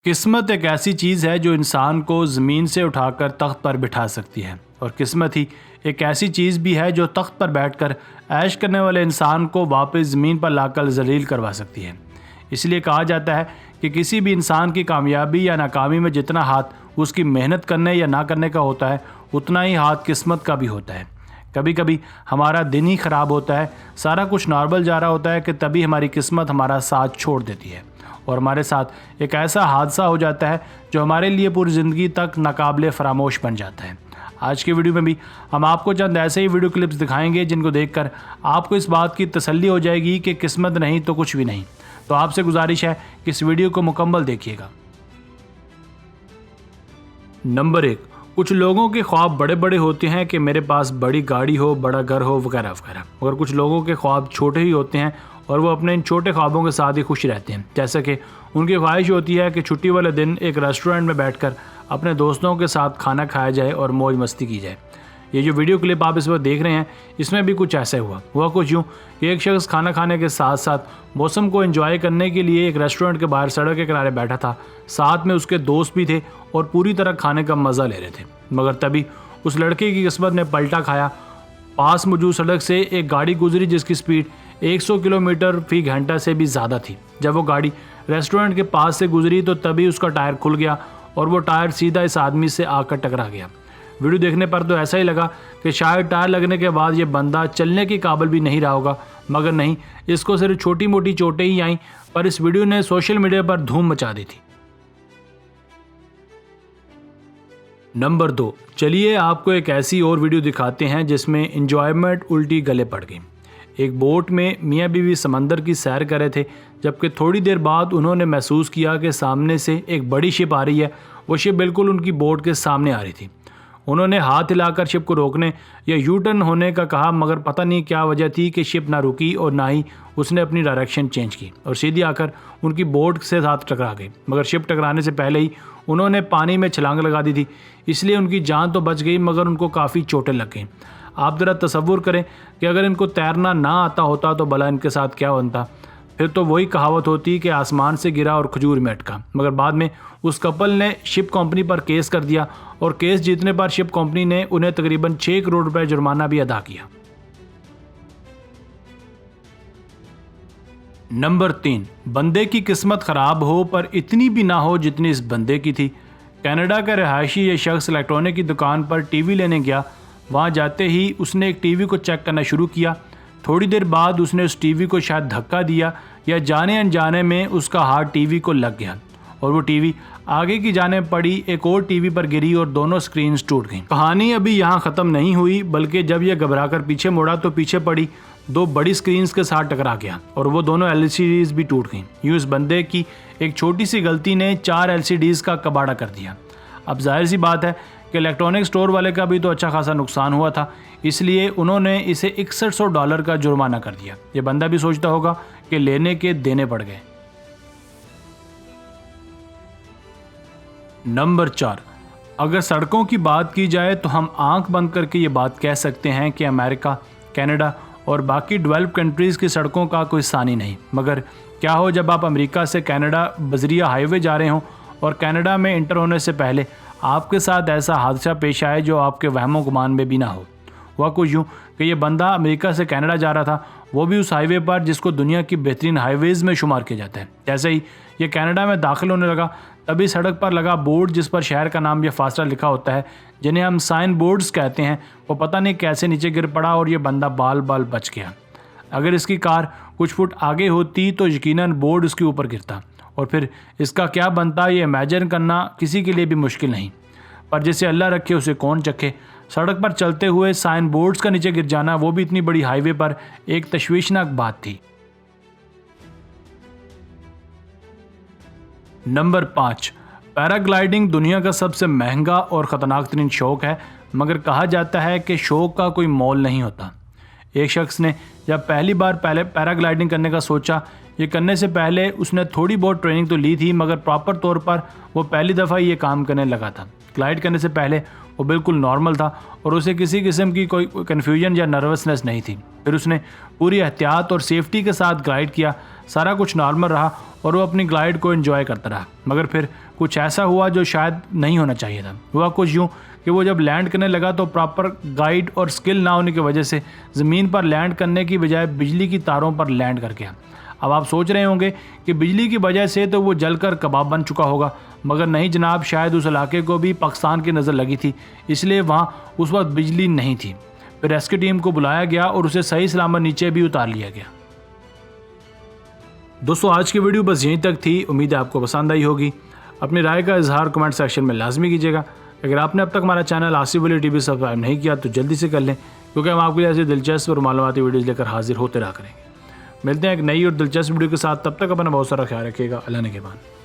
किस्मत एक ऐसी चीज़ है जो इंसान को ज़मीन से उठाकर तख्त पर बिठा सकती है, और किस्मत ही एक ऐसी चीज़ भी है जो तख्त पर बैठकर ऐश करने वाले इंसान को वापस ज़मीन पर लाकर जलील करवा सकती है। इसलिए कहा जाता है कि किसी भी इंसान की कामयाबी या नाकामी में जितना हाथ उसकी मेहनत करने या ना करने का होता है, उतना ही हाथ किस्मत का भी होता है। कभी कभी हमारा दिन ही ख़राब होता है, सारा कुछ नॉर्मल जा रहा होता है कि तभी हमारी किस्मत हमारा साथ छोड़ देती है और हमारे साथ एक ऐसा हादसा हो जाता है जो हमारे लिए पूरी ज़िंदगी तक नाकाबिले फरामोश बन जाता है। आज की वीडियो में भी हम आपको चंद ऐसे ही वीडियो क्लिप्स दिखाएंगे जिनको देखकर आपको इस बात की तसल्ली हो जाएगी कि किस्मत नहीं तो कुछ भी नहीं। तो आपसे गुजारिश है कि इस वीडियो को मुकम्मल देखिएगा। नंबर 1, कुछ लोगों के ख्वाब बड़े बड़े होते हैं कि मेरे पास बड़ी गाड़ी हो, बड़ा घर हो, वगैरह वगैरह, मगर कुछ लोगों के ख्वाब छोटे ही होते हैं और वो अपने इन छोटे ख्वाबों के साथ ही खुश रहते हैं। जैसे कि उनकी ख्वाहिश होती है कि छुट्टी वाले दिन एक रेस्टोरेंट में बैठकर अपने दोस्तों के साथ खाना खाया जाए और मौज मस्ती की जाए। ये जो वीडियो क्लिप आप इस वक्त देख रहे हैं, इसमें भी कुछ ऐसा हुआ कुछ यूँ कि एक शख्स खाना खाने के साथ साथ मौसम को एंजॉय करने के लिए एक रेस्टोरेंट के बाहर सड़क के किनारे बैठा था। साथ में उसके दोस्त भी थे और पूरी तरह खाने का मज़ा ले रहे थे, मगर तभी उस लड़के की किस्मत ने पलटा खाया। पास मौजूद सड़क से एक गाड़ी गुजरी जिसकी स्पीड 100 किलोमीटर फी घंटा से भी ज़्यादा थी। जब वो गाड़ी रेस्टोरेंट के पास से गुजरी तो तभी उसका टायर खुल गया और वो टायर सीधा इस आदमी से आकर टकरा गया। वीडियो देखने पर तो ऐसा ही लगा कि शायद टायर लगने के बाद ये बंदा चलने के काबिल भी नहीं रहा होगा, मगर नहीं, इसको सिर्फ छोटी मोटी चोटें ही आईं, पर इस वीडियो ने सोशल मीडिया पर धूम मचा दी थी। नंबर 2, चलिए आपको एक ऐसी और वीडियो दिखाते हैं जिसमें इंजॉयमेंट उल्टी गले पड़ गई। एक बोट में मियाँ बीवी समंदर की सैर कर रहे थे, जबकि थोड़ी देर बाद उन्होंने महसूस किया कि सामने से एक बड़ी शिप आ रही है। वो शिप बिल्कुल उनकी बोट के सामने आ रही थी। उन्होंने हाथ हिलाकर शिप को रोकने या यू टर्न होने का कहा, मगर पता नहीं क्या वजह थी कि शिप ना रुकी और ना ही उसने अपनी डायरेक्शन चेंज की और सीधी आकर उनकी बोट से साथ टकरा गई। मगर शिप टकराने से पहले ही उन्होंने पानी में छलांग लगा दी थी, इसलिए उनकी जान तो बच गई, मगर उनको काफ़ी चोटें लग गईं। आप ज़रा तसव्वुर करें कि अगर इनको तैरना ना आता होता तो भला इनके साथ क्या बनता। फिर तो वही कहावत होती कि आसमान से गिरा और खजूर में अटका। मगर बाद में उस कपल ने शिप कंपनी पर केस कर दिया और केस जीतने पर शिप कंपनी ने उन्हें तकरीबन 6 करोड़ रुपए जुर्माना भी अदा किया। नंबर 3, बंदे की किस्मत ख़राब हो पर इतनी भी ना हो जितनी इस बंदे की थी। कनाडा का रहायशी ये शख्स इलेक्ट्रॉनिक की दुकान पर टीवी लेने गया। वहाँ जाते ही उसने एक टीवी को चेक करना शुरू किया। थोड़ी देर बाद उसने उस टीवी को शायद धक्का दिया या जाने अनजाने में उसका हाथ टीवी को लग गया और वो टीवी आगे की जाने पड़ी एक और टीवी पर गिरी और दोनों स्क्रीन्स टूट गईं। कहानी अभी यहाँ ख़त्म नहीं हुई, बल्कि जब यह घबराकर पीछे मुड़ा तो पीछे पड़ी 2 बड़ी स्क्रीन्स के साथ टकरा गया और वो दोनों LCDs भी टूट गईं। यूँ इस बंदे की एक छोटी सी गलती ने 4 LCDs का कबाड़ा कर दिया। अब जाहिर सी बात है कि इलेक्ट्रॉनिक स्टोर वाले का भी तो अच्छा खासा नुकसान हुआ था, इसलिए उन्होंने इसे $6100 का जुर्माना कर दिया। ये बंदा भी सोचता होगा कि लेने के देने पड़ गए। नंबर 4, अगर सड़कों की बात की जाए तो हम आंख बंद करके ये बात कह सकते हैं कि अमेरिका, कनाडा और बाकी डेवलप्ड कंट्रीज़ की सड़कों का कोई सानी नहीं। मगर क्या हो जब आप अमेरिका से कनाडा बजरिया हाईवे जा रहे हों और कनाडा में इंटर होने से पहले आपके साथ ऐसा हादसा पेश आए जो आपके वहमो गुमान में भी ना हो। हुआ कुछ यूँ कि ये बंदा अमेरिका से कनाडा जा रहा था, वो भी उस हाईवे पर जिसको दुनिया की बेहतरीन हाईवेज़ में शुमार किया जाता है। जैसे ही ये कनाडा में दाखिल होने लगा, तभी सड़क पर लगा बोर्ड जिस पर शहर का नाम या फासला लिखा होता है, जिन्हें हम साइन बोर्ड्स कहते हैं, वो पता नहीं कैसे नीचे गिर पड़ा और ये बंदा बाल बाल बच गया। अगर इसकी कार कुछ फुट आगे होती तो यकीनन बोर्ड उसके ऊपर गिरता और फिर इसका क्या बनता ये इमेजिन करना किसी के लिए भी मुश्किल नहीं। पर जिसे अल्लाह रखे उसे कौन चखे। सड़क पर चलते हुए साइन बोर्ड्स का नीचे गिर जाना, वो भी इतनी बड़ी हाईवे पर, एक तशवीशनाक बात थी। नंबर 5, पैराग्लाइडिंग दुनिया का सबसे महंगा और ख़तरनाक तरीन शौक़ है, मगर कहा जाता है कि शौक़ का कोई मोल नहीं होता। एक शख्स ने जब पहली बार पैराग्लाइडिंग करने का सोचा ये करने से पहले उसने थोड़ी बहुत ट्रेनिंग तो ली थी, मगर प्रॉपर तौर पर वो पहली दफ़ा ये काम करने लगा था। ग्लाइड करने से पहले वो बिल्कुल नॉर्मल था और उसे किसी किस्म की कोई कन्फ्यूजन या नर्वसनेस नहीं थी। फिर उसने पूरी एहतियात और सेफ्टी के साथ ग्लाइड किया, सारा कुछ नॉर्मल रहा और वो अपनी ग्लाइड को एंजॉय करता रहा। मगर फिर कुछ ऐसा हुआ जो शायद नहीं होना चाहिए था। हुआ कुछ यूँ कि वो जब लैंड करने लगा तो प्रॉपर गाइड और स्किल ना होने की वजह से ज़मीन पर लैंड करने की बजाय बिजली की तारों पर लैंड कर गया। अब आप सोच रहे होंगे कि बिजली की वजह से तो वो जलकर कबाब बन चुका होगा, मगर नहीं जनाब, शायद उस इलाके को भी पाकिस्तान की नज़र लगी थी, इसलिए वहाँ उस वक्त बिजली नहीं थी। फिर रेस्क्यू टीम को बुलाया गया और उसे सही सलामत नीचे भी उतार लिया गया। दोस्तों, आज की वीडियो बस यहीं तक थी। उम्मीद है आपको पसंद आई होगी। अपनी राय का इजहार कमेंट सेक्शन में लाजमी कीजिएगा। अगर आपने अब तक हमारा चैनल आसिफ वली टीवी सब्सक्राइब नहीं किया तो जल्दी से कर लें, क्योंकि हम आपके लिए ऐसे दिलचस्प और मालूमाती वीडियोज़ लेकर हाजिर होते रहा करेंगे। मिलते हैं एक नई और दिलचस्प वीडियो के साथ। तब तक अपना बहुत सारा ख्याल रखिएगा। अल्लाह ने के बाद।